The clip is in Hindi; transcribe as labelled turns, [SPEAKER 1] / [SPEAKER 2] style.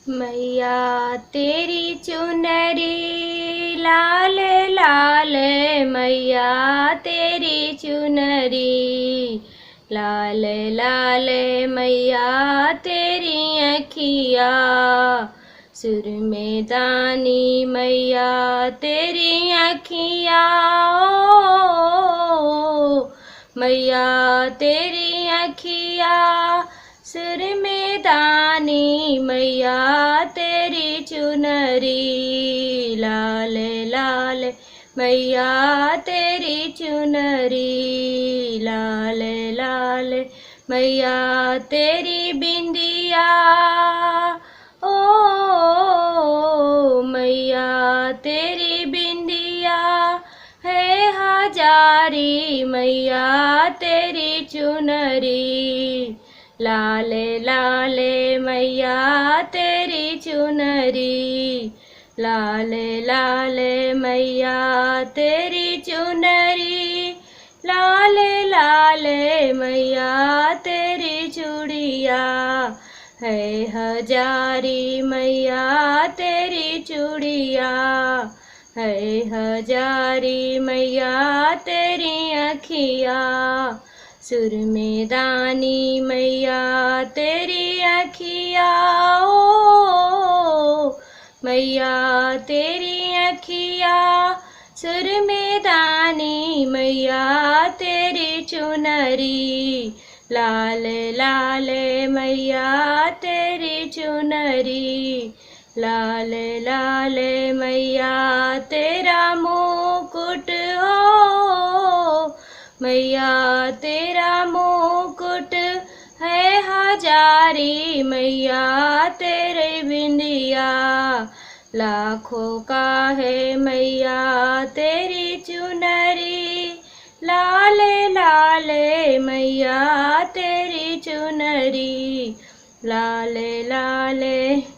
[SPEAKER 1] मैया तेरी चुनरी लाल लाल, मैया तेरी चुनरी लाल लाल, मैया तेरी अखिया सुर में दानी, मैया तेरी अखिया ओ मैया तेरी अखिया सुर में दानी, मैया तेरी चुनरी लाल लाल, मैया तेरी चुनरी लाल लाल, मैया तेरी बिंदिया ओ मैया तेरी बिंदिया है हजारी, मैया तेरी चुनरी लाले लाले, मैया तेरी चुनरी लाले लाले, मैया तेरी चुनरी लाले लाले, मैया तेरी चूड़िया है हजारी, मैया तेरी चूड़िया है हजारी, मैया तेरी अखिया सुर में दानी, मैया तेरी अखिया ओ मैया तेरी अखिया सुर में दानी, मैया तेरी चुनरी लाल लाल, मैया तेरी चुनरी लाल लाल, मैया तेरा मुकुट हो मैया तेरा मुकुट है हजारी, मैया तेरे बिंदिया लाखों का है, मैया तेरी चुनरी लाले लाले, मैया तेरी चुनरी लाले लाले।